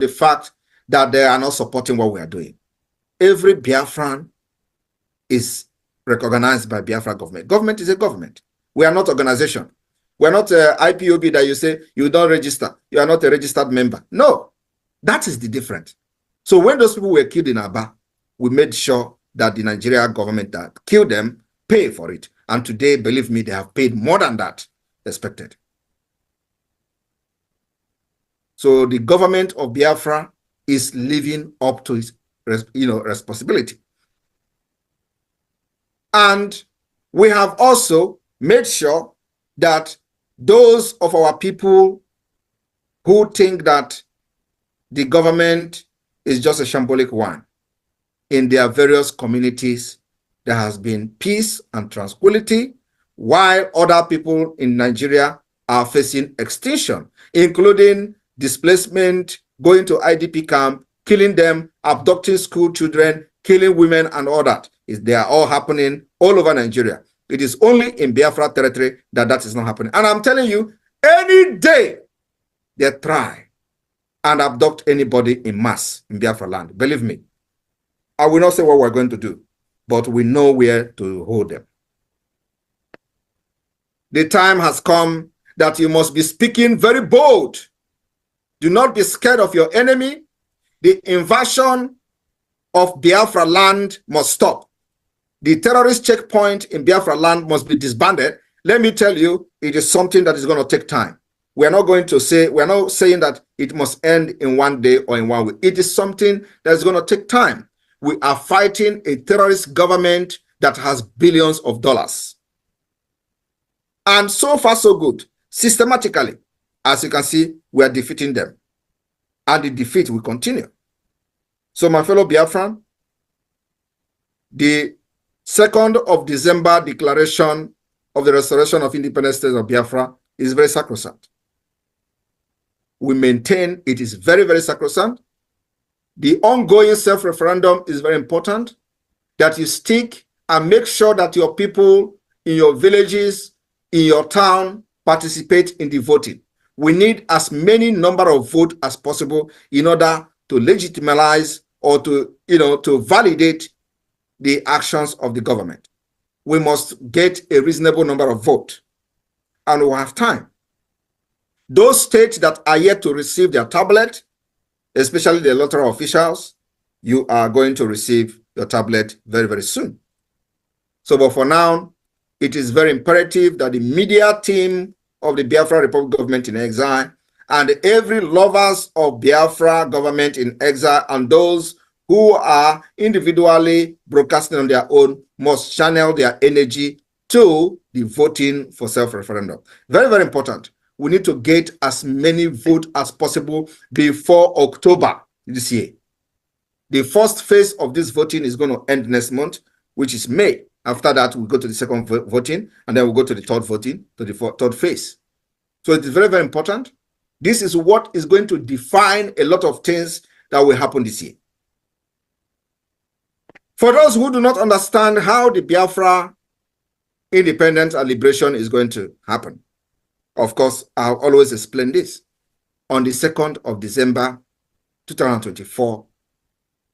the fact that they are not supporting what we are doing. Every Biafran is recognized by Biafra government. Government is a government. We are not organization. We are not IPOB that you say you don't register. You are not a registered member. No, that is the difference. So when those people were killed in Aba, we made sure that the Nigerian government that killed them pay for it. And today, believe me, they have paid more than that expected. So the government of Biafra is living up to its responsibility. And we have also made sure that those of our people who think that the government is just a shambolic one, in their various communities, there has been peace and tranquility, while other people in Nigeria are facing extinction, including displacement, going to IDP camp, killing them, abducting school children, killing women and all that. They are all happening all over Nigeria. It is only in Biafra territory that is not happening. And I'm telling you, any day they try and abduct anybody in mass in Biafra land, believe me, I will not say what we're going to do, but we know where to hold them. The time has come that you must be speaking very bold. Do not be scared of your enemy. The invasion of Biafra land must stop. The terrorist checkpoint in Biafra land must be disbanded. Let me tell you, it is something that is going to take time. We're not saying that it must end in one day or in 1 week. It is something that is going to take time. We are fighting a terrorist government that has billions of dollars. And so far, so good. Systematically, as you can see, we are defeating them. And the defeat will continue. So, my fellow Biafran, the 2nd of December declaration of the restoration of independent state of Biafra is very sacrosanct. We maintain it is very, very sacrosanct. The ongoing self-referendum is very important, that you stick and make sure that your people in your villages, in your town, participate in the voting. We need as many number of votes as possible in order to legitimize or to validate the actions of the government. We must get a reasonable number of votes, and we'll have time. Those states that are yet to receive their tablet, especially the electoral officials, you are going to receive your tablet very, very soon. So, but for now, it is very imperative that the media team of the Biafra Republic government in exile and every lovers of Biafra government in exile and those who are individually broadcasting on their own must channel their energy to the voting for self-referendum. Very, very important. We need to get as many votes as possible before October this year. The first phase of this voting is going to end next month, which is May. After that, we'll go to the second voting, and then we'll go to the third voting, to the third phase. So it is very, very important. This is what is going to define a lot of things that will happen this year. For those who do not understand how the Biafra independence and liberation is going to happen, of course, I'll always explain this. On the 2nd of December, 2024,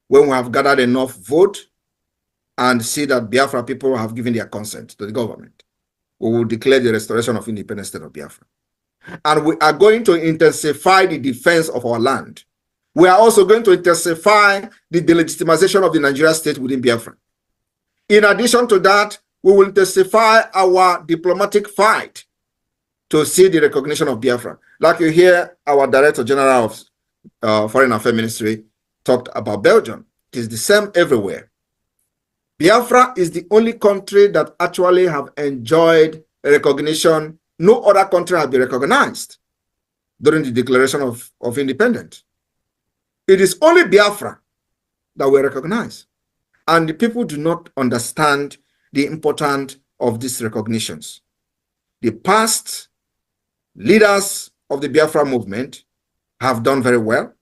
when we have gathered enough vote and see that Biafra people have given their consent to the government, we will declare the restoration of independent state of Biafra. And we are going to intensify the defense of our land. We are also going to intensify the delegitimization of the Nigerian state within Biafra. In addition to that, we will intensify our diplomatic fight to see the recognition of Biafra. Like you hear our Director General of Foreign Affairs Ministry talked about Belgium. It is the same everywhere. Biafra is the only country that actually have enjoyed recognition. No other country has been recognized during the declaration of independence. It is only Biafra that we recognize. And the people do not understand the importance of these recognitions. The past leaders of the Biafra movement have done very well,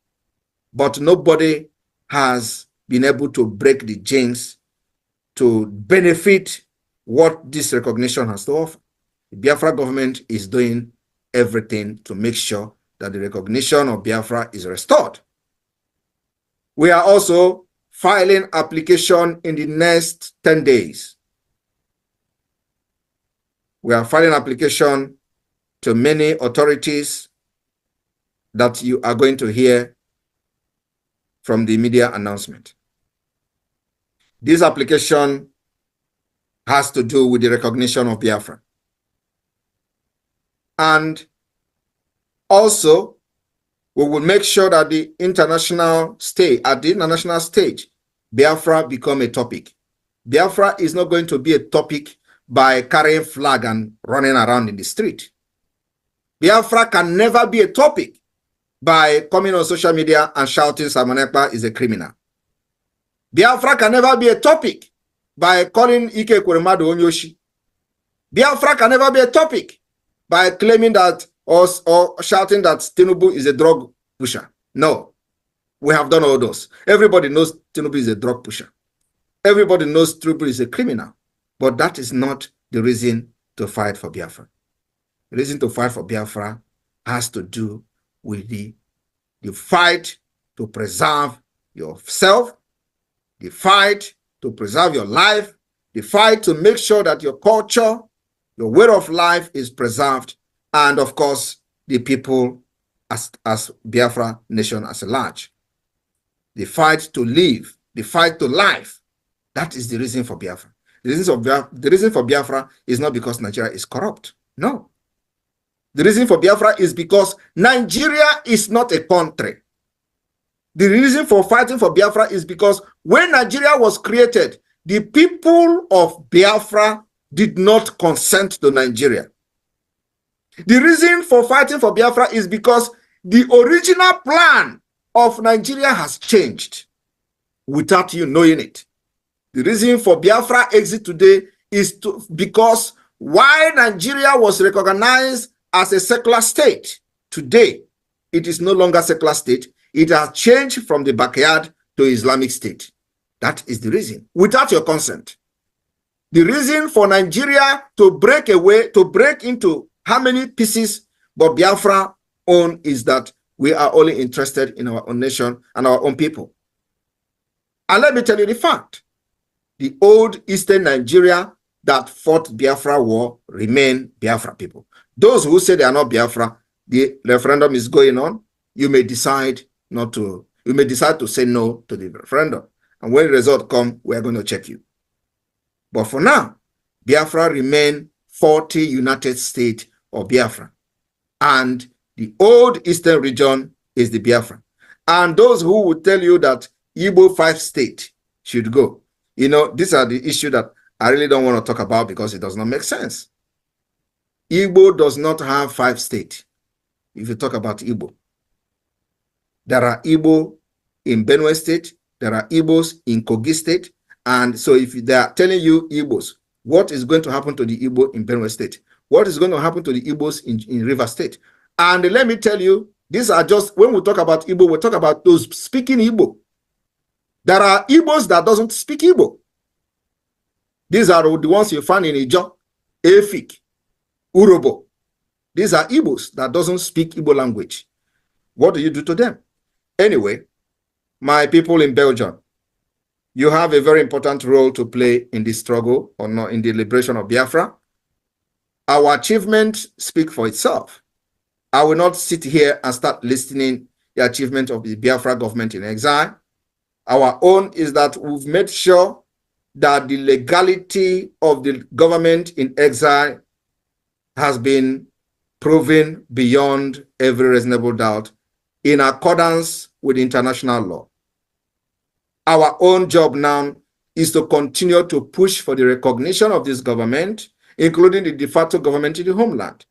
but nobody has been able to break the jinx to benefit what this recognition has to offer. The Biafra government is doing everything to make sure that the recognition of Biafra is restored. We are also filing application in the next 10 days. We are filing application to many authorities that you are going to hear from the media announcement. This application has to do with the recognition of Biafra. And also, we will make sure that at the international stage, Biafra become a topic. Biafra is not going to be a topic by carrying flag and running around in the street. Biafra can never be a topic by coming on social media and shouting Simon Ekpa is a criminal. Biafra can never be a topic by calling Ike Kweremadu Onyoshi. Biafra can never be a topic by claiming that or shouting that Tinubu is a drug pusher. No, we have done all those. Everybody knows Tinubu is a drug pusher. Everybody knows Tinubu is a criminal. But that is not the reason to fight for Biafra. The reason to fight for Biafra has to do with the fight to preserve yourself, the fight to preserve your life, the fight to make sure that your culture, your way of life is preserved, and of course, the people as Biafra nation as a large. The fight to live, the fight to life, that is the reason for Biafra. The reason for Biafra is not because Nigeria is corrupt. No. The reason for Biafra is because Nigeria is not a country. The reason for fighting for Biafra is because when Nigeria was created, the people of Biafra did not consent to Nigeria. The reason for fighting for Biafra is because the original plan of Nigeria has changed without you knowing it. The reason for Biafra exit today is because while Nigeria was recognized as a secular state, today it is no longer a secular state. It has changed from the backyard to Islamic State. That is the reason, without your consent. The reason for Nigeria to break away, to break into how many pieces but Biafra own is that we are only interested in our own nation and our own people. And let me tell you the fact. The old Eastern Nigeria that fought Biafra war remain Biafra people. Those who say they are not Biafra, the referendum is going on. You may decide not to. You may decide to say no to the referendum. And when the result comes, we are going to check you. But for now, Biafra remain 40 United States of Biafra. And the old Eastern region is the Biafra. And those who will tell you that Igbo 5 states should go, you know, these are the issues that I really don't want to talk about because it does not make sense. Igbo does not have 5 states. If you talk about Igbo, there are Igbo in Benue State, there are Igbos in Kogi State, and so if they are telling you Igbos, what is going to happen to the Igbo in Benue State? What is going to happen to the Igbos in River State? And let me tell you, these are just, when we talk about Igbo, we talk about those speaking Igbo. There are Igbos that doesn't speak Igbo. These are the ones you find in Ijo, Efik, Urobo. These are Igbos that doesn't speak Igbo language. What do you do to them? Anyway, my people in Belgium, you have a very important role to play in this struggle or not in the liberation of Biafra. Our achievement speaks for itself. I will not sit here and start listening the achievement of the Biafra government in exile. Our own is that we've made sure that the legality of the government in exile has been proven beyond every reasonable doubt in accordance with international law. Our own job now is to continue to push for the recognition of this government, including the de facto government in the homeland.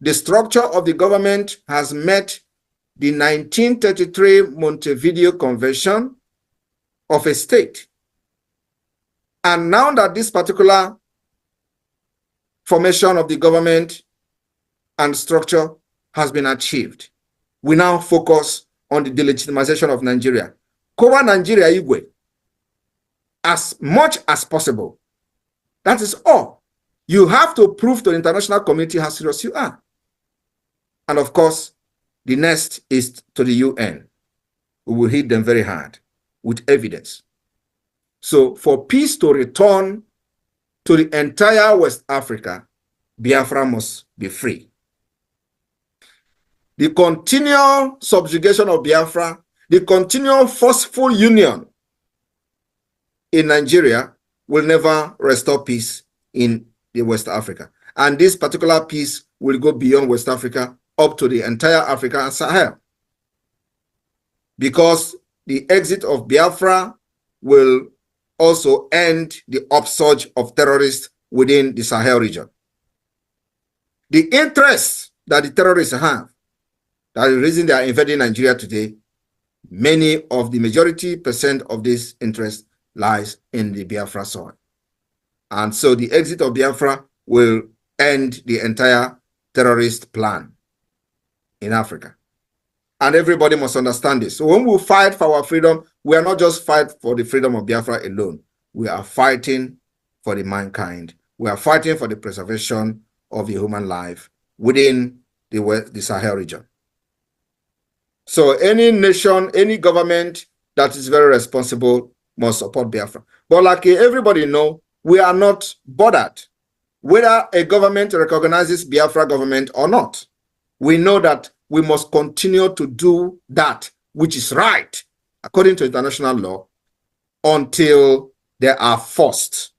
The structure of the government has met the 1933 Montevideo Convention of a state. And now that this particular formation of the government and structure has been achieved, we now focus on the delegitimization of Nigeria. Cover Nigeria Igwe as much as possible. That is all. You have to prove to the international community how serious you are. And of course, the next is to the UN. we will hit them very hard with evidence. So for peace to return to the entire West Africa, Biafra must be free. The continual subjugation of Biafra, the continual forceful union in Nigeria will never restore peace in the West Africa. And this particular peace will go beyond West Africa up to the entire Africa and Sahel. Because the exit of Biafra will also end the upsurge of terrorists within the Sahel region. The interests that the terrorists have, that is the reason they are invading Nigeria today, many of the majority percent of this interest lies in the Biafra soil. And so the exit of Biafra will end the entire terrorist plan in Africa. And everybody must understand this. So when we fight for our freedom, we are not just fighting for the freedom of Biafra alone. We are fighting for the mankind. We are fighting for the preservation of the human life within the Sahel region. So any nation, any government that is very responsible must support Biafra. But like everybody knows, we are not bothered whether a government recognizes Biafra government or not. We know that we must continue to do that which is right according to international law until they are forced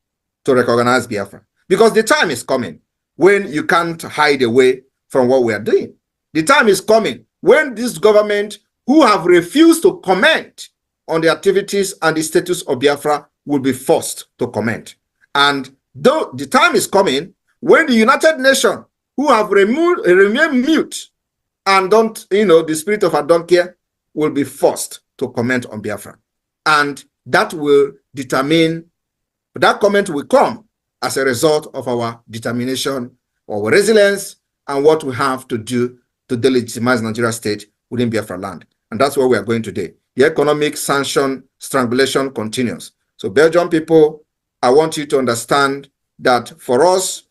to recognize Biafra. Because the time is coming when you can't hide away from what we are doing. The time is coming when this government, who have refused to comment on the activities and the status of Biafra, will be forced to comment. And though the time is coming when the United Nations, who have remained mute and don't, the spirit of I don't care, will be forced to comment on Biafra. And that will determine, that comment will come as a result of our determination, our resilience, and what we have to do to delegitimize Nigeria state within Biafra land. And that's where we are going today. The economic sanction strangulation continues. So Belgian people, I want you to understand that for us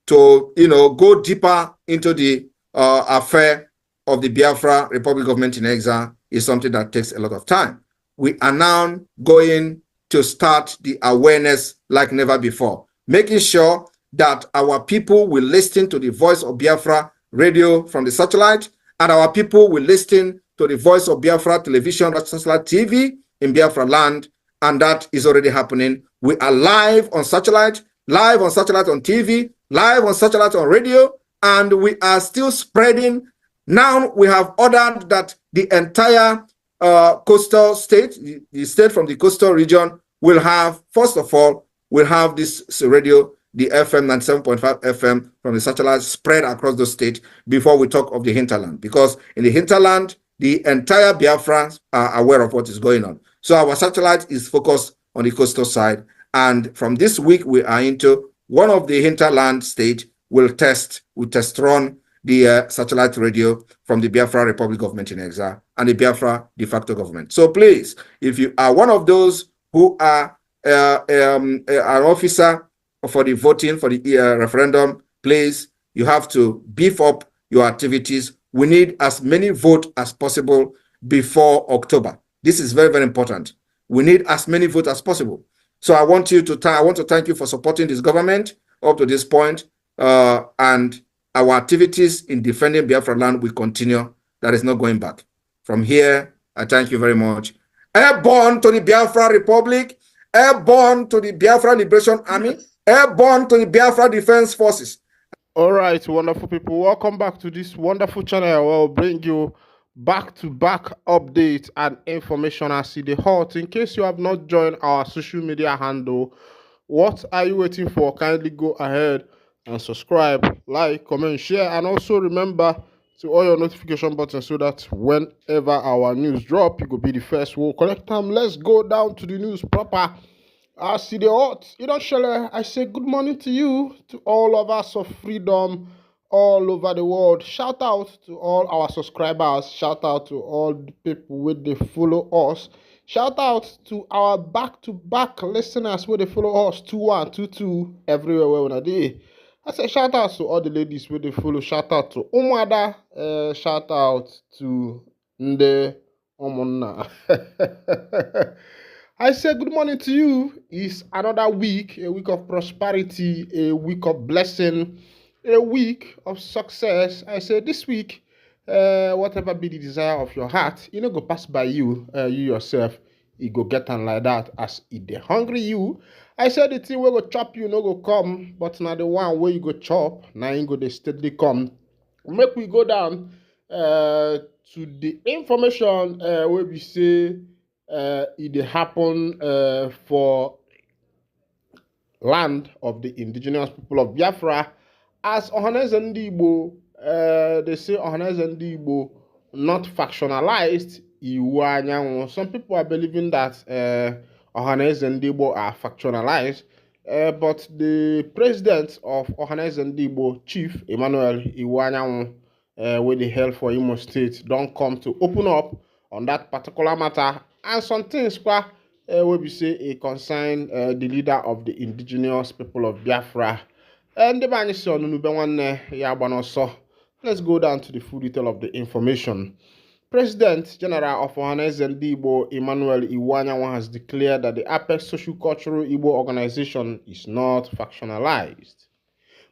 to, go deeper into the affair of the Biafra Republic government in exile is something that takes a lot of time. We are now going to start the awareness like never before, making sure that our people will listen to the voice of Biafra radio from the satellite, and our people will listen to the voice of Biafra television, satellite TV in Biafra land, and that is already happening. We are live on satellite on TV, live on satellite on radio, and we are still spreading. Now we have ordered that the entire coastal state, the state from the coastal region, will have, first of all, will have this radio, the FM 97.5 FM from the satellite spread across the state before we talk of the hinterland. Because in the hinterland, the entire Biafrans are aware of what is going on. So our satellite is focused on the coastal side. And from this week, we are into one of the hinterland state will test run the satellite radio from the Biafra Republic government in exile and the Biafra de facto government. So please, if you are one of those who are an officer for the voting for the referendum, please, you have to beef up your activities. We need as many votes as possible before October. This is very, very important. We need as many votes as possible. So I want to thank you for supporting this government up to this point, and our activities in defending Biafra land will continue. That is not going back. From here, I thank you very much. Airborne to the Biafra Republic, airborne to the Biafra Liberation Army, airborne to the Biafra Defense Forces. All right, wonderful people. Welcome back to this wonderful channel where we'll bring you back-to-back updates and information as see the hot. In case you have not joined our social media handle, what are you waiting for? Kindly go ahead and subscribe, like, comment, share, and also remember to all your notification buttons so that whenever our news drop, you could be the first. We'll collect them. Let's go down to the news proper. I see the hot. I say good morning to you, to all of us of freedom all over the world. Shout out to all our subscribers. Shout out to all the people where they follow us. Shout out to our back-to-back listeners where they follow us 21, 22 everywhere where we are. I say shout out to all the ladies where they follow. Shout out to Umada. Shout out to Nde Omonna. I say good morning to you. It's another week, a week of prosperity, a week of blessing, a week of success. I say this week, whatever be the desire of your heart, you know, go pass by you, you yourself, you go get on like that as it dey hungry you. I said the thing will go chop you, no go come, but now the one where you go chop, now you go they steadily come. Make we go down to the information where we say it dey happen for land of the indigenous people of Biafra. As Ohaneze Ndị Igbo, they say Ohaneze Ndị Igbo not factionalized Iwu Anyanwụ. Some people are believing that Ohaneze Ndị Igbo are factionalized, but the president of Ohaneze Ndị Igbo, Chief Emmanuel Iwu Anyanwụ, with the help for Imo State, don't come to open up on that particular matter. And some things where we say a concern the leader of the indigenous people of Biafra. And the man is on Let's go down to the full detail of the information. President General of Ohaneze Ndị Igbo, Emmanuel Iwanyanwa, has declared that the Apex Socio-Cultural Igbo organization is not factionalized.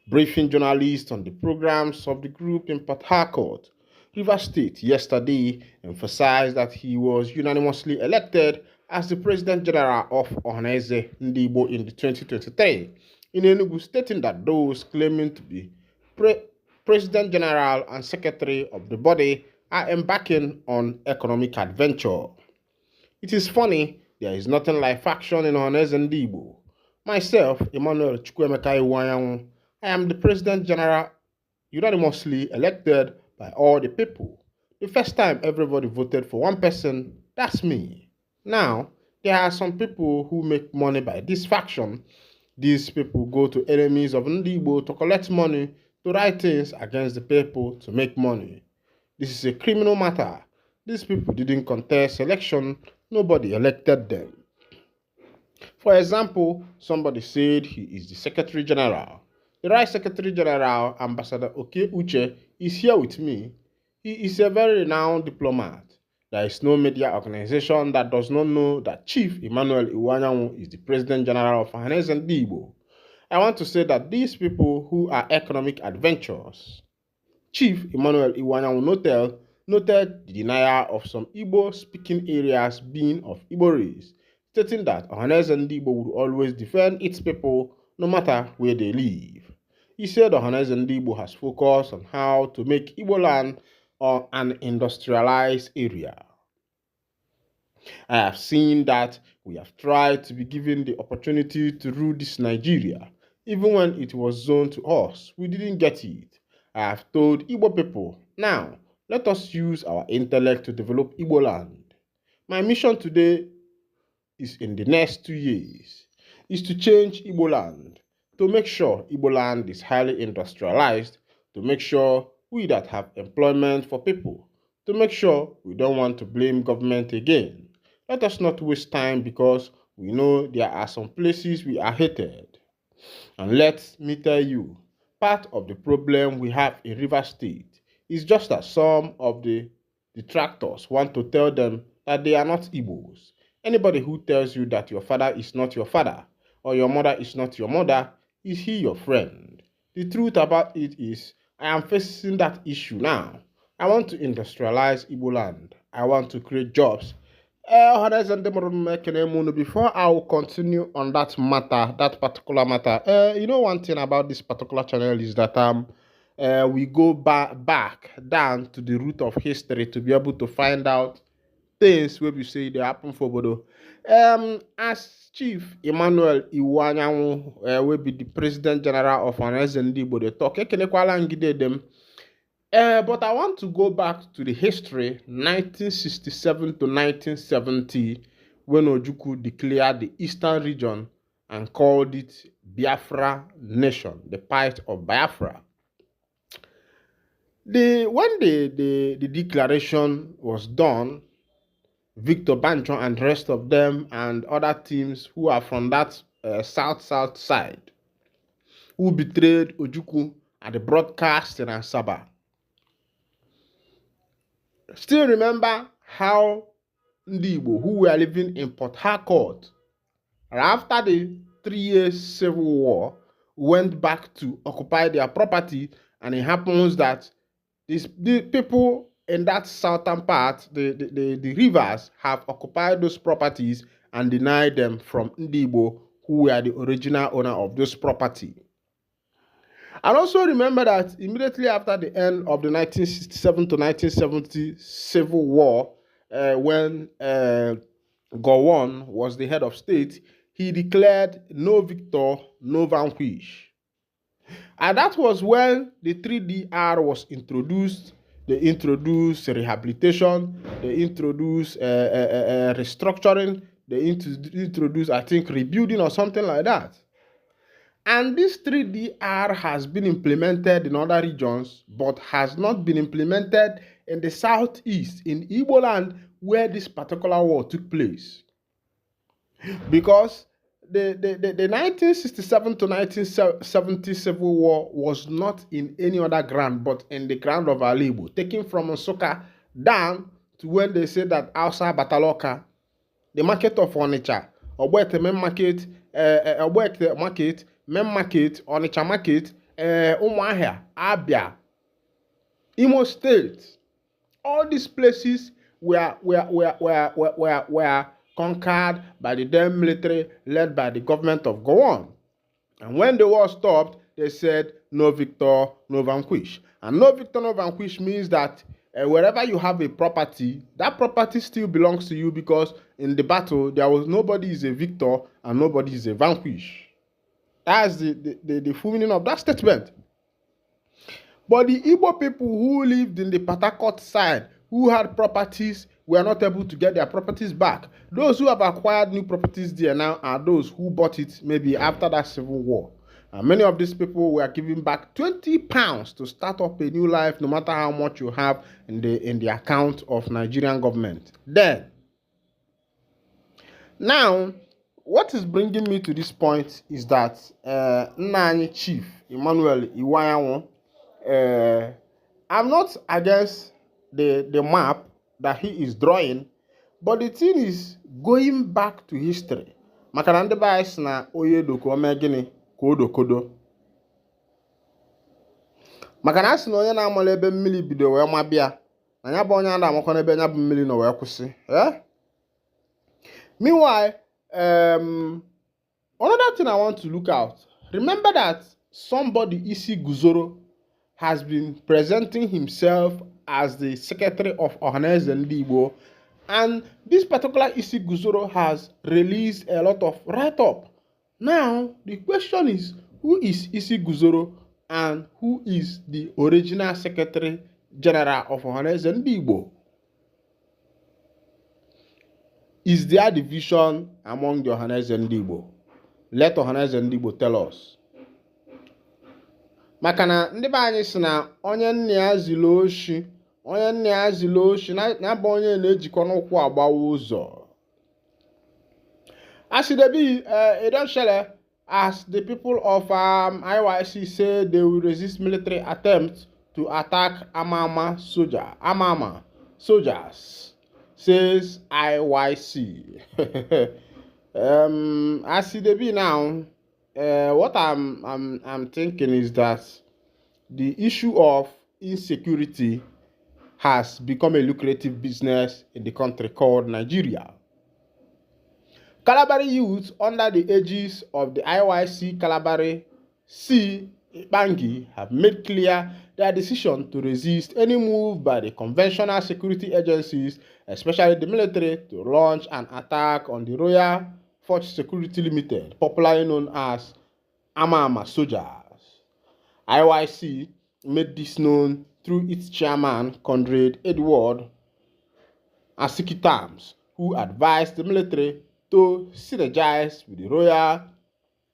Briefing journalists on the programs of the group in Port Harcourt, Rivers State, yesterday, emphasized that he was unanimously elected as the President General of Ohaneze Ndị Igbo in the 2023, in Enugu, stating that those claiming to be President General and Secretary of the body are embarking on economic adventure. It is funny, there is nothing like faction in Ohaneze Ndị Igbo. Myself, Emmanuel Chukwuemeka Iwanyanwu, I am the President General unanimously elected by all the people. The first time everybody voted for one person, that's me. Now, there are some people who make money by this faction. These people go to enemies of Ndị Igbo to collect money, to write things against the people to make money. This is a criminal matter. These people didn't contest election, nobody elected them. For example, somebody said he is the Secretary General. The right Secretary General, Ambassador Oke Uche, is here with me. He is a very renowned diplomat. There is no media organization that does not know that Chief Emmanuel Iwanyanwu is the President General of Ohaneze Ndị Igbo. I want to say that these people who are economic adventurers, Chief Emmanuel Iwanyanwu noted the denial of some Igbo-speaking areas being of Igbo race, stating that Ohaneze Ndị Igbo would always defend its people no matter where they live. He said Ohaneze Ndị Igbo has focused on how to make Igbo land an industrialized area. I have seen that we have tried to be given the opportunity to rule this Nigeria. Even when it was zoned to us, we didn't get it. I have told Igbo people, now, let us use our intellect to develop Igbo land. My mission today is in the next 2 years, is to change Igbo land, to make sure Igbo land is highly industrialized, to make sure we that have employment for people, to make sure we don't want to blame government again. Let us not waste time because we know there are some places we are hated. And let me tell you, part of the problem we have in Rivers State is just that some of the detractors want to tell them that they are not Igbos. Anybody who tells you that your father is not your father or your mother is not your mother, is he your friend? The truth about it is, I am facing that issue now. I want to industrialize Igbo land. I want to create jobs. Before I will continue on that matter, that particular matter, you know one thing about this particular channel is that we go back down to the root of history to be able to find out things where we say they happen for Bodo. As Chief Emmanuel Iwanyanwu will be the President General of Ohaneze Ndị Igbo, they talk them. But I want to go back to the history 1967 to 1970 when Ojukwu declared the Eastern region and called it Biafra Nation, the Fight of Biafra. When the declaration was done, Victor Bancho and the rest of them and other teams who are from that south side who betrayed Ojukwu at the broadcast in Asaba. Still remember how Ndi Igbo who were living in Port Harcourt after the 3 years civil war went back to occupy their property, and it happens that the people in that southern part, the rivers, have occupied those properties and denied them from Ndi Igbo, who were the original owner of this property. And also remember that immediately after the end of the 1967 to 1970 civil war, when Gowon was the head of state, he declared no victor, no vanquish. And that was when the 3DR was introduced. They introduced rehabilitation, they introduced restructuring, they introduced, I think, rebuilding or something like that. And this 3DR has been implemented in other regions, but has not been implemented in the southeast, in Igbo land, where this particular war took place. Because the 1967 to 1970 civil war was not in any other ground, but in the ground of Alibo, taken from Nsukka down to when they say that outside Bataloka, the market of Onitsha, Ogbete main market, Ogbete market, main market, Onitsha market, Umuahia, Abia, Imo State, all these places were conquered by the then military led by the government of Gowon. And when the war stopped, they said no victor, no vanquish. And no victor, no vanquish means that wherever you have a property, that property still belongs to you, because in the battle, there was nobody is a victor and nobody is a vanquish. That's the full meaning of that statement. But the Igbo people who lived in the Port Harcourt side, who had properties, were not able to get their properties back. Those who have acquired new properties there now are those who bought it maybe after that civil war. And many of these people were giving back £20 to start up a new life, no matter how much you have in the account of Nigerian government. Then, now, what is bringing me to this point is that Nnanyi Chief Emmanuel Iwayanwo, I'm not against the map that he is drawing, but the thing is going back to history. Maka ndị ba anyị na onye doko ome gịnị ka o dokodo. Maka na asị na onye na-amala ebe mmiri bido wee mabịa, na ya bụ onye a na-amakwa n'ebe nya bụ mmiri nọ wee kwụsị. Meanwhile, another thing I want to look out. Remember that somebody, Isi Guzoro, has been presenting himself as the secretary of Ohaneze Ndi Igbo, and this particular Isi Guzoro has released a lot of write-up. Now, the question is, who is Isi Guzoro and who is the original secretary general of Ohaneze Ndi Igbo? Is there division among the Ohaneze Ndi Igbo? Let Ohaneze Ndi Igbo tell us. Maka na ndị be anyị sị na onye nne ya zili oshi, na bụ onye na-ejikọ n'ụkwụ agbawa ụzọ. As it be, it don't shele, as the people of IYC say they will resist military attempts to attack Amama soldiers, says IYC. As it be now, what I'm thinking is that the issue of insecurity has become a lucrative business in the country called Nigeria. Kalabari youth under the aegis of the IYC Kalabari C. Bangi have made clear their decision to resist any move by the conventional security agencies, especially the military, to launch an attack on the Royal Force Security Limited, popularly known as Amama soldiers. IYC made this known through its chairman, Conrad Edward Asikitams, who advised the military to synergize with the Royal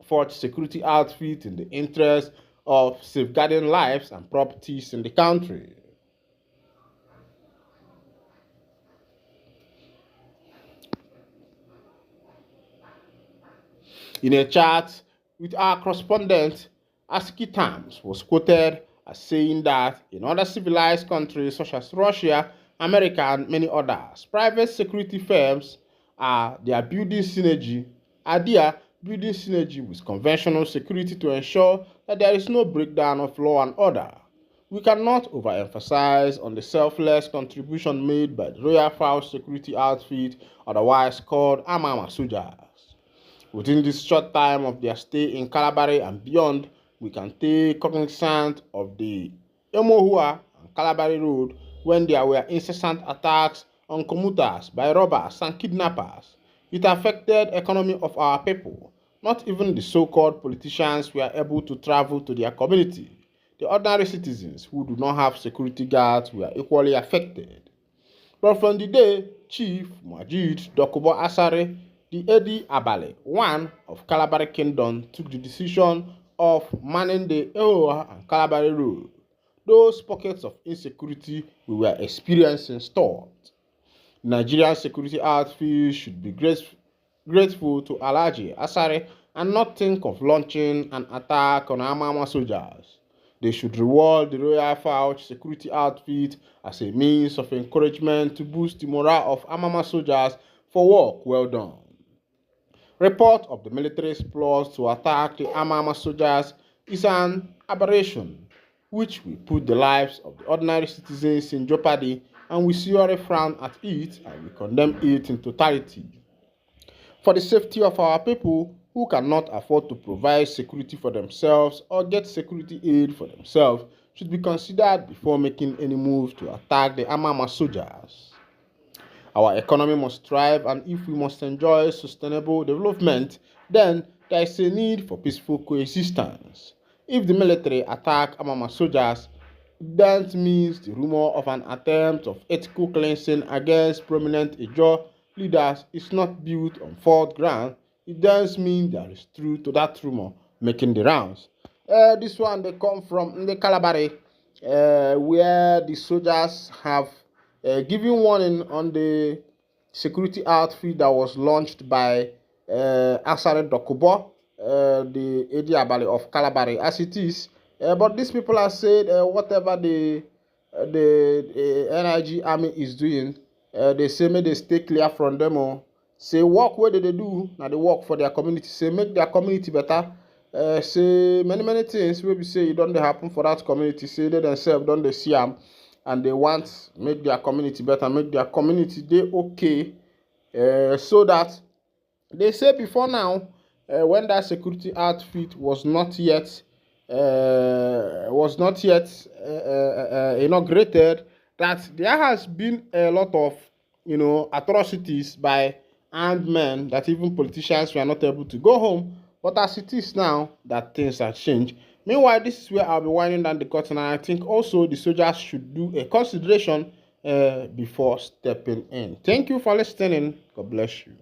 Force Security outfit in the interest of safeguarding lives and properties in the country. In a chat with our correspondent, Asikitams was quoted as saying that in other civilized countries such as Russia, America, and many others. Private security firms they are building synergy with conventional security to ensure that there is no breakdown of law and order. We cannot overemphasize on the selfless contribution made by the Royal File Security Outfit, otherwise called Amama soldiers. Within this short time of their stay in Calabari and beyond, we can take cognizance of the Emohua and Calabari Road when there were incessant attacks on commuters by robbers and kidnappers. It affected the economy of our people. Not even the so-called politicians were able to travel to their community. The ordinary citizens who do not have security guards were equally affected. But from the day Chief Majid Dokubo Asare, the Edi Abale, one of Calabari Kingdom, took the decision of manning the Ehoa and Calabari Road, those pockets of insecurity we were experiencing stopped. Nigerian security outfits should be grateful to Alhaji Asare and not think of launching an attack on Amama soldiers. They should reward the Royal Fauch security outfit as a means of encouragement to boost the morale of Amama soldiers for work well done. Report of the military's plots to attack the Amama soldiers is an aberration, which will put the lives of the ordinary citizens in jeopardy, and we seriously frown at it and we condemn it in totality. For the safety of our people who cannot afford to provide security for themselves or get security aid for themselves should be considered before making any move to attack the Amama soldiers. Our economy must thrive, and if we must enjoy sustainable development, then there is a need for peaceful coexistence. If the military attack Amama soldiers, that means the rumor of an attempt of ethical cleansing against prominent Ijaw leaders is not built on false ground. It does mean there is truth to that rumor making the rounds. This one they come from the Calabari, where the soldiers have given warning on the security outfit that was launched by Asare Dokubo, the Edi Abale of Calabari, as it is. But these people have said whatever the NIG army is doing, they say make they stay clear from them. Or say work where they do, now they work for their community. Say make their community better. Say many things wey be say e don dey happen for that community. Say they themselves don dey see am, and they want make their community better, make their community dey okay, so that they say before now, when that security outfit was not yet inaugurated, that there has been a lot of atrocities by armed men that even politicians were not able to go home. But as it is now, that things have changed. Meanwhile, this is where I'll be winding down the curtain, and I think also the soldiers should do a consideration before stepping in. Thank you for listening. God bless you.